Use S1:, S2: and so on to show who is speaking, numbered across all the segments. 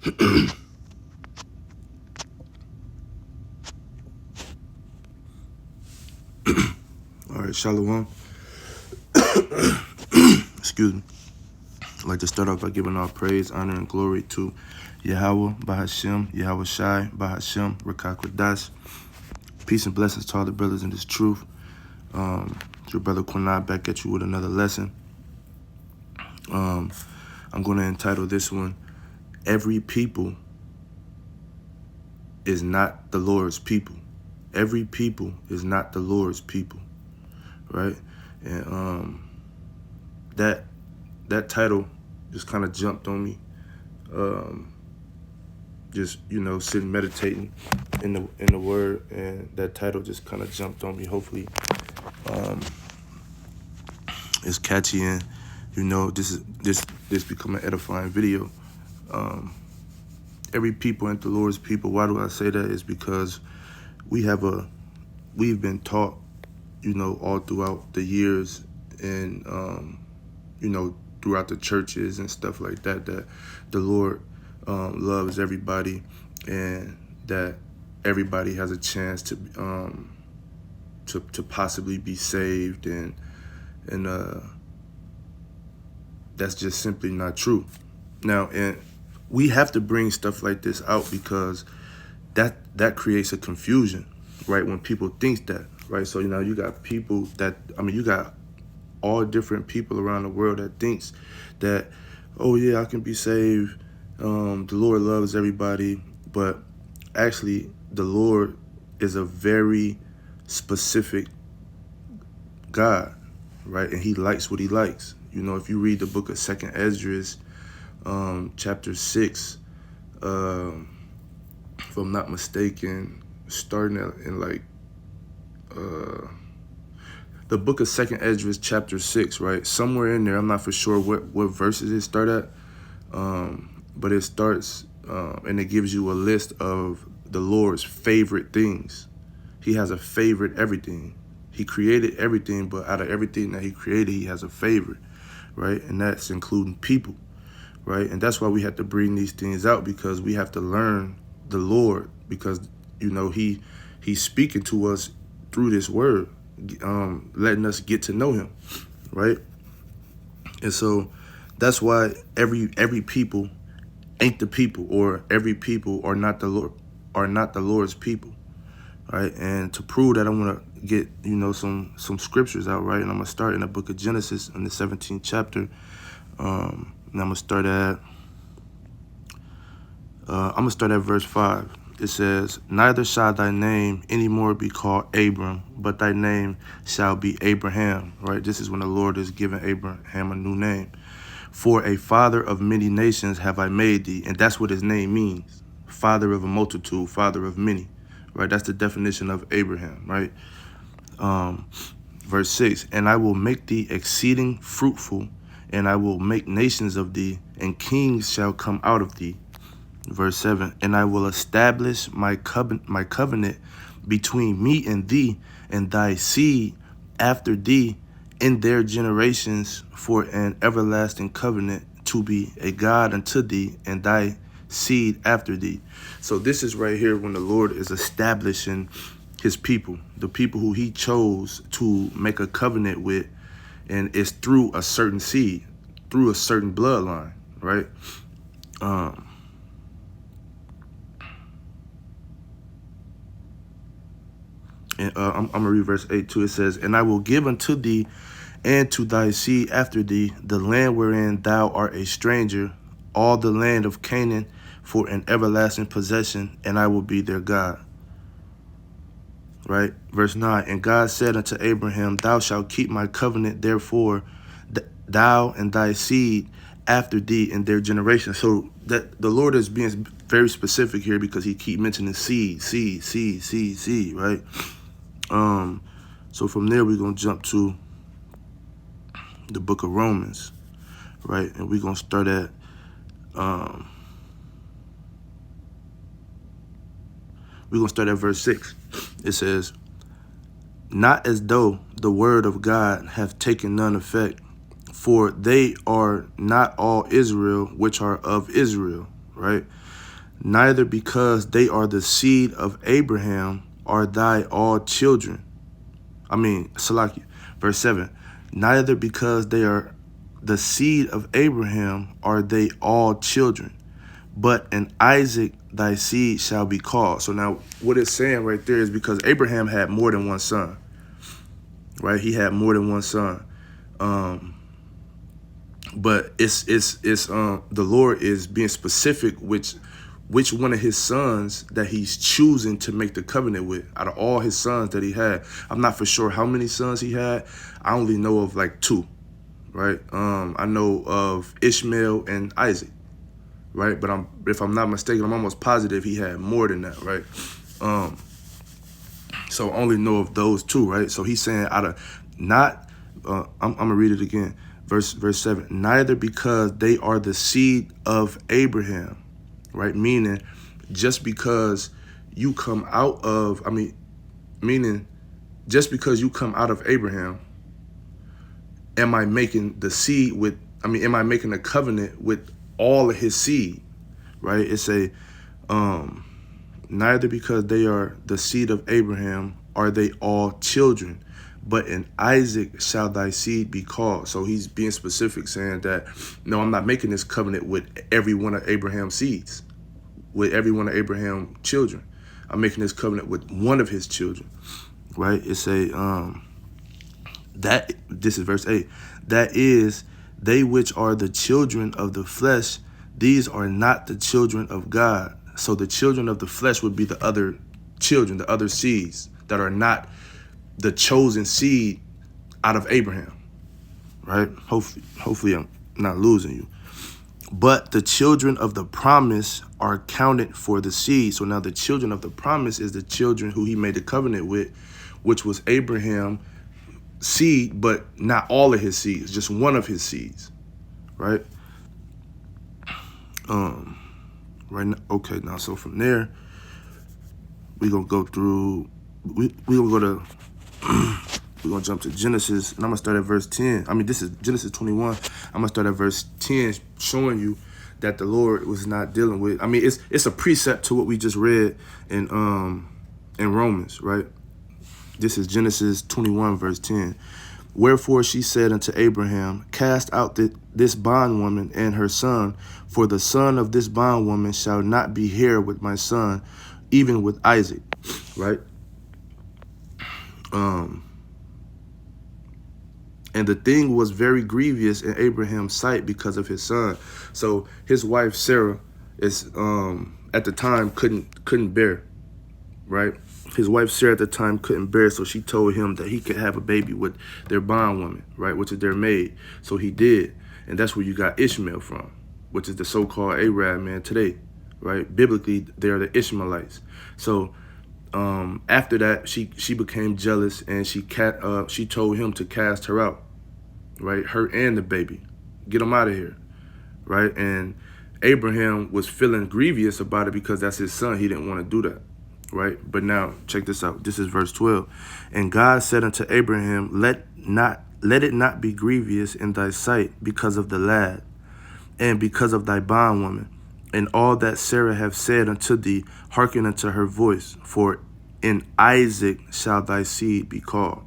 S1: All right, Shalom. Excuse me. I'd like to start off by giving all praise, honor, and glory to Yahweh, Bahashem, Yahweh Shai, Bahashem, Rakakwadash. Peace and blessings to all the brothers in this truth. It's your brother Quinai back at you with another lesson. I'm going to entitle this one, Every People is Not the Lord's People. Every people is not the Lord's people, right? And that title just kind of jumped on me. Just, sitting meditating in the word, and that title just kind of jumped on me. Hopefully it's catchy, and this become an edifying video. Every people ain't the Lord's people. Why do I say that? Is because we've been taught, all throughout the years, and throughout the churches and stuff like that, that the Lord loves everybody, and that everybody has a chance to possibly be saved, and that's just simply not true. Now, and we have to bring stuff like this out because that creates a confusion, right? When people think that, right? So you got people that, you got all different people around the world that thinks that, oh yeah, I can be saved. The Lord loves everybody, but actually the Lord is a very specific God, right? And he likes what he likes. If you read the book of 2nd Esdras, chapter 6, if I'm not mistaken, starting in the book of 2nd Esdras, chapter 6, right? Somewhere in there, I'm not for sure what verses it start at, but it starts, and it gives you a list of the Lord's favorite things. He has a favorite everything. He created everything, but out of everything that he created, he has a favorite, right? And that's including people, right? And that's why we have to bring these things out, because we have to learn the Lord, because, he's speaking to us through this word, letting us get to know him, right? And so that's why every people ain't the people, or every people are not the Lord's people, right? And to prove that, I'm gonna get some scriptures out, right? And I'm gonna start in the book of Genesis in the 17th chapter. And I'm gonna start at verse 5. It says, "Neither shall thy name any more be called Abram, but thy name shall be Abraham." Right? This is when the Lord is giving Abraham a new name. "For a father of many nations have I made thee." And that's what his name means. Father of a multitude, father of many. Right? That's the definition of Abraham, right? Verse 6, "And I will make thee exceeding fruitful, and I will make nations of thee, and kings shall come out of thee." Verse 7, "And I will establish my covenant between me and thee and thy seed after thee in their generations, for an everlasting covenant, to be a God unto thee and thy seed after thee." So this is right here when the Lord is establishing his people, the people who he chose to make a covenant with, and it's through a certain seed, through a certain bloodline, right? And I'm going to read verse 8 too. It says, "And I will give unto thee and to thy seed after thee the land wherein thou art a stranger, all the land of Canaan, for an everlasting possession, and I will be their God." Right? Verse 9, "And God said unto Abraham, Thou shalt keep my covenant, therefore thou and thy seed after thee in their generation." So that the Lord is being very specific here, because he keep mentioning seed, right? So from there, we're going to jump to the book of Romans, right? And we're going to start at, verse 6. It says, "Not as though the word of God hath taken none effect, for they are not all Israel which are of Israel." right? Neither because they are the seed of Abraham are thy all children. Salakia, verse 7. Neither because they are the seed of Abraham are they all children, but in Isaac thy seed shall be called. So now what it's saying right there is because Abraham had more than one son, right? He had more than one son. But it's the Lord is being specific which one of his sons that he's choosing to make the covenant with out of all his sons that he had. I'm not for sure how many sons he had. I only know of like 2, right? I know of Ishmael and Isaac, right? But if I'm not mistaken, I'm almost positive he had more than that, right? So I only know of those 2, right? So he's saying out of not, I'm gonna read it again. Verse 7, neither because they are the seed of Abraham, right? Meaning just because you come out of, just because you come out of Abraham, am I making the seed with, am I making a covenant with all of his seed, right? It's neither because they are the seed of Abraham are they all children, but in Isaac shall thy seed be called. So he's being specific, saying that, no, I'm not making this covenant with every one of Abraham's seeds, with every one of Abraham's children. I'm making this covenant with one of his children, right? It's this is verse 8. That is, they which are the children of the flesh, these are not the children of God. So the children of the flesh would be the other children, the other seeds that are not the chosen seed out of Abraham, right? Hopefully I'm not losing you. But the children of the promise are counted for the seed. So now the children of the promise is the children who he made the covenant with, which was Abraham's seed, but not all of his seeds, just one of his seeds, right? Right now, okay, now so from there, we're gonna go through, we're gonna jump to Genesis, and I'm gonna start at verse 10. This is Genesis 21. I'm gonna start at verse 10, showing you that the Lord was not dealing with, it's a precept to what we just read in Romans, right? This is Genesis 21, verse 10. Wherefore she said unto Abraham, cast out this bondwoman and her son, for the son of this bondwoman shall not be heir with my son, even with Isaac, right? And the thing was very grievous in Abraham's sight because of his son. So his wife Sarah is at the time couldn't bear, right? His wife Sarah at the time couldn't bear, so she told him that he could have a baby with their bondwoman, right, which is their maid. So he did, and that's where you got Ishmael from, which is the so-called Arab man today, right? Biblically, they are the Ishmaelites. So after that, she became jealous, and she told him to cast her out, right? Her and the baby, get them out of here, right? And Abraham was feeling grievous about it because that's his son. He didn't want to do that, right? But now check this out. This is verse 12. And God said unto Abraham, let it not be grievous in thy sight because of the lad, and because of thy bondwoman, and all that Sarah hath said unto thee, hearken unto her voice, for in Isaac shall thy seed be called.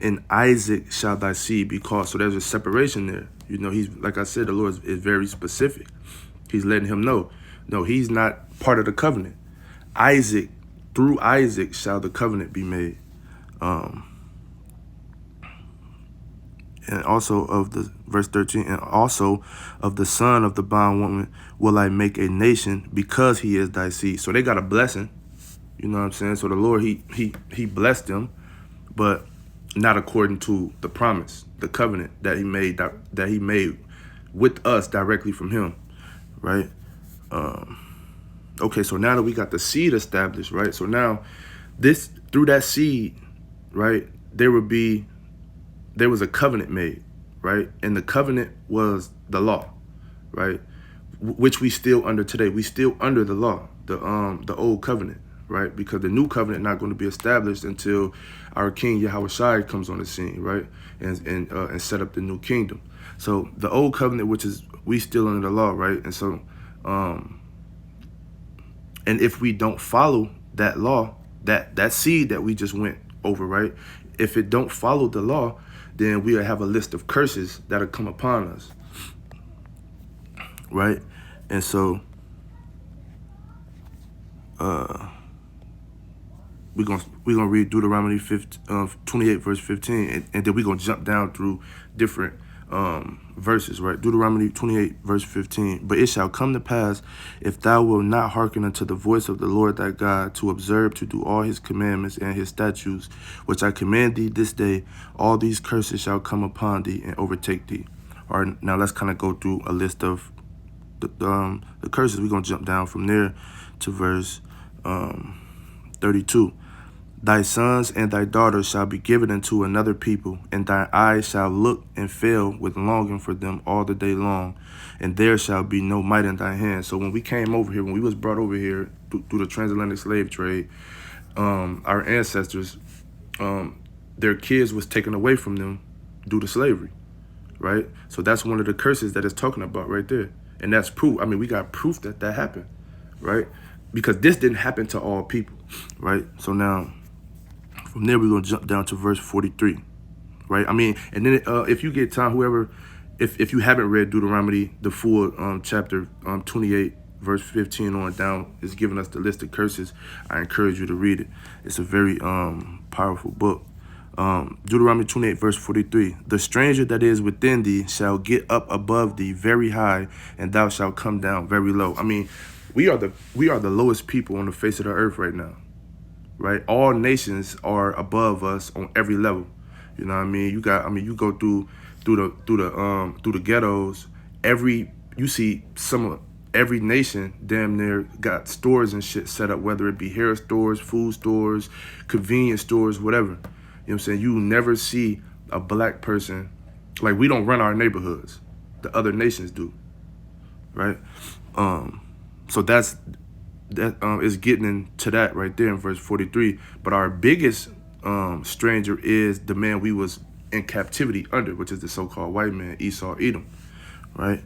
S1: In Isaac shall thy seed be called. So there's a separation there. You know, he's, like I said, the Lord is very specific. He's letting him know, no, he's not part of the covenant. Isaac, through Isaac shall the covenant be made. And also of the verse 13, and also of the son of the bondwoman will I make a nation, because he is thy seed. So they got a blessing, you know what I'm saying? So the Lord, he blessed them, but not according to the promise, the covenant that he made with us directly from him, right? Okay, so now that we got the seed established, right? So now through that seed, right, there was a covenant made, right? And the covenant was the law, right? Which we still under today. We still under the law, the old covenant, right? Because the new covenant not going to be established until our King Yahushua comes on the scene, right? And set up the new kingdom. So the old covenant, which is we still under the law, right? And so And if we don't follow that law, that seed that we just went over, right? If it don't follow the law, then we'll have a list of curses that'll come upon us, right? And so we're gonna read Deuteronomy 28 verse 15, and then we're gonna jump down through different verses, right? Deuteronomy 28 verse 15. But it shall come to pass, if thou wilt not hearken unto the voice of the Lord thy God, to observe to do all his commandments and his statutes, which I command thee this day, all these curses shall come upon thee and overtake thee. All right, now let's kind of go through a list of the curses. We're gonna jump down from there to verse 32. Thy sons and thy daughters shall be given unto another people, and thine eyes shall look and fail with longing for them all the day long, and there shall be no might in thy hand. So when we came over here, when we was brought over here through the transatlantic slave trade, our ancestors, their kids was taken away from them due to slavery, right? So that's one of the curses that it's talking about right there. And that's proof. I mean, we got proof that that happened, right? Because this didn't happen to all people, right? So now, from there, we're going to jump down to verse 43, right? I mean, and then if you get time, whoever, if you haven't read Deuteronomy, the full chapter 28, verse 15 on down, is giving us the list of curses. I encourage you to read it. It's a very powerful book. Deuteronomy 28, verse 43. The stranger that is within thee shall get up above thee very high, and thou shalt come down very low. I mean, we are the lowest people on the face of the earth right now. Right, all nations are above us on every level. You know what I mean? You go through the ghettos. You see every nation damn near got stores and shit set up, whether it be hair stores, food stores, convenience stores, whatever. You know what I'm saying? You never see a black person, like, we don't run our neighborhoods. The other nations do, right? So that is getting into that right there in verse 43. But our biggest stranger is the man we was in captivity under, which is the so-called white man, Esau, Edom, right?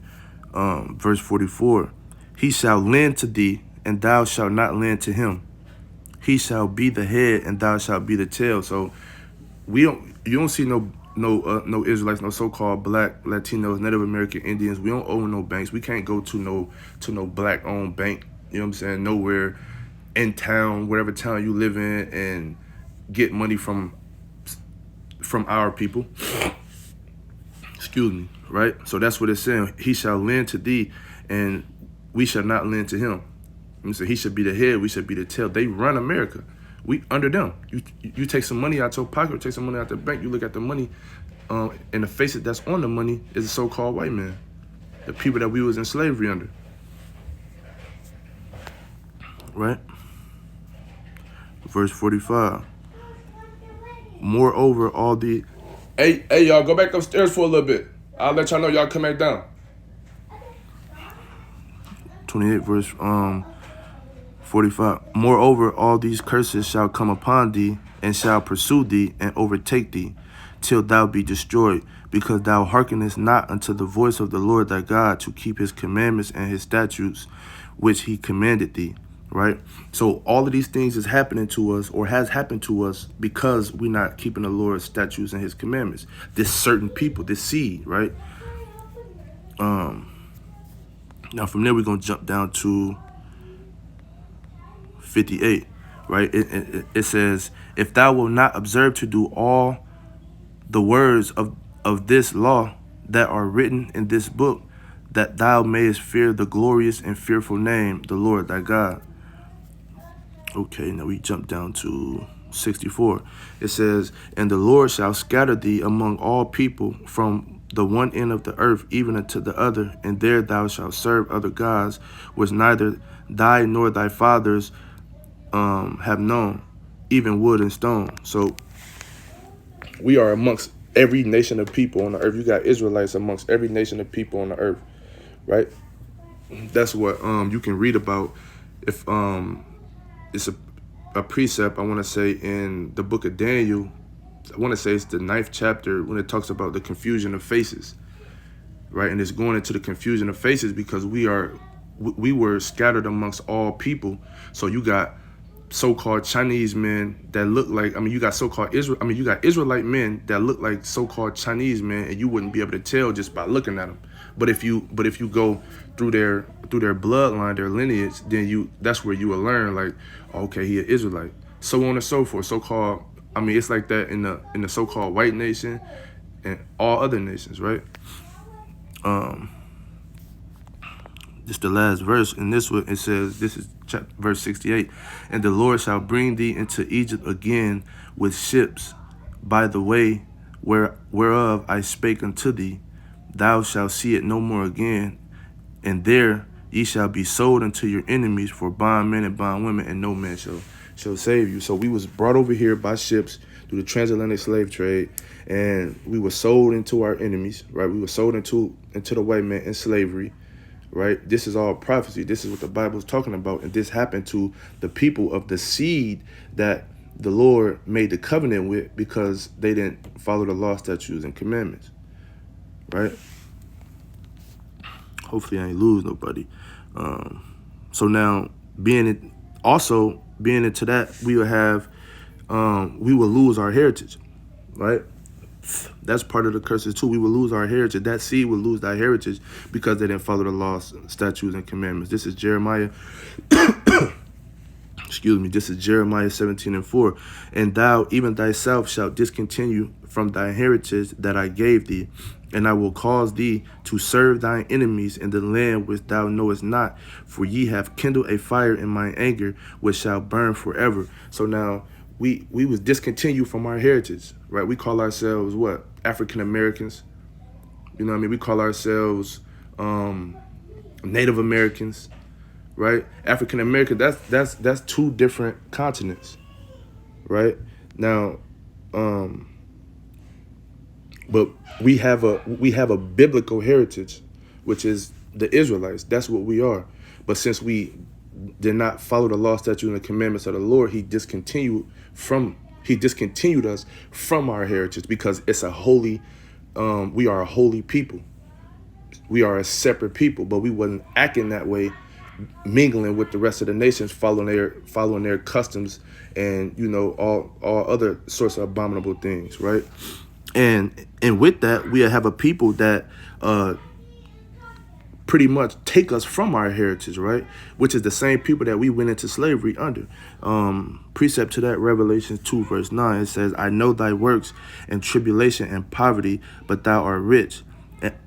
S1: Verse 44, he shall lend to thee, and thou shalt not lend to him. He shall be the head, and thou shalt be the tail. So you don't see no Israelites, no so-called black, Latinos, Native American Indians. We don't own no banks. We can't go to no black-owned bank, you know what I'm saying, nowhere in town, whatever town you live in, and get money from our people. Excuse me, right? So that's what it's saying. He shall lend to thee, and we shall not lend to him. I'm saying he should be the head, we should be the tail. They run America. We under them. You take some money out your pocket, or take some money out the bank, you look at the money, and the face that's on the money is a so-called white man, the people that we was in slavery under. Right? Verse 45. Moreover, all the... Hey, y'all, go back upstairs for a little bit. I'll let y'all know y'all come back down. 28 verse 45. Moreover, all these curses shall come upon thee, and shall pursue thee, and overtake thee, till thou be destroyed, because thou hearkenest not unto the voice of the Lord thy God, to keep his commandments and his statutes, which he commanded thee. Right? So all of these things is happening to us, or has happened to us, because we're not keeping the Lord's statutes and his commandments. This certain people, this seed, right? Now from there, we're going to jump down to 58, right? It says, if thou wilt not observe to do all the words of this law that are written in this book, that thou mayest fear the glorious and fearful name, the Lord thy God. Okay, now we jump down to 64. It says, and the Lord shall scatter thee among all people from the one end of the earth even unto the other, and there thou shalt serve other gods, which neither thy nor thy fathers have known, even wood and stone. So we are amongst every nation of people on the earth. You got Israelites amongst every nation of people on the earth, right? That's what you can read about. If it's a precept, I want to say, in the book of Daniel. I want to say it's the 9th chapter, when it talks about the confusion of faces, right? And it's going into the confusion of faces because we are we were scattered amongst all people. So you got so-called Chinese men that look like, you got so-called you got Israelite men that look like so-called Chinese men, and you wouldn't be able to tell just by looking at them. But if you go through their bloodline, their lineage, then that's where you will learn, like, okay, he an Israelite, so on and so forth. So-called, it's like that in the so-called white nation and all other nations, right? Just the last verse in this one, it says, this is verse 68, and the Lord shall bring thee into Egypt again with ships by the way whereof I spake unto thee. Thou shalt see it no more again, and there ye shall be sold unto your enemies for bondmen and bondwomen, and no man shall save you. So we was brought over here by ships through the transatlantic slave trade, and we were sold into our enemies, right? We were sold into the white man in slavery, right? This is all prophecy. This is what the Bible is talking about, and this happened to the people of the seed that the Lord made the covenant with, because they didn't follow the law, statutes, and commandments, right? Hopefully I ain't lose nobody. So now being into that, we will lose our heritage, right? That's part of the curses too. We will lose our heritage. That seed will lose their heritage because they didn't follow the laws, statutes, and commandments. This is Jeremiah. Excuse me. This is Jeremiah 17:4. And thou, even thyself, shalt discontinue from thy heritage that I gave thee, and I will cause thee to serve thine enemies in the land which thou knowest not, for ye have kindled a fire in mine anger, which shall burn forever. So now we was discontinued from our heritage, right? We call ourselves what? African Americans. You know what I mean? We call ourselves Native Americans, right? African American, that's two different continents, right? Now, but we have a biblical heritage, which is the Israelites. That's what we are. But since we did not follow the law, statutes, and the commandments of the Lord, he discontinued us from our heritage, because it's a holy, we are a holy people. We are a separate people, but we wasn't acting that way, mingling with the rest of the nations, following their customs and, all other sorts of abominable things, right? And with that, we have a people that pretty much take us from our heritage, right? Which is the same people that we went into slavery under. Precept to that, Revelation 2, verse 9, it says, I know thy works and tribulation and poverty, but thou art rich.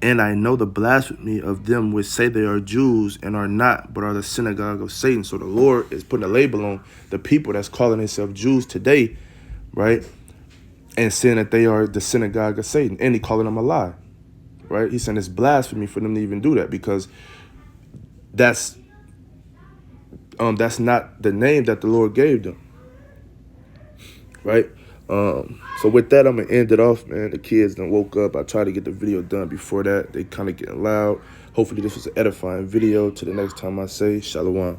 S1: And I know the blasphemy of them which say they are Jews and are not, but are the synagogue of Satan. So the Lord is putting a label on the people that's calling themselves Jews today, right? And saying that they are the synagogue of Satan. And he calling them a lie, right? He's saying it's blasphemy for them to even do that, because that's not the name that the Lord gave them, right? So with that, I'm going to end it off, man. The kids done woke up. I tried to get the video done before that. They kind of getting loud. Hopefully this was an edifying video. Till the next time I say, Shalom.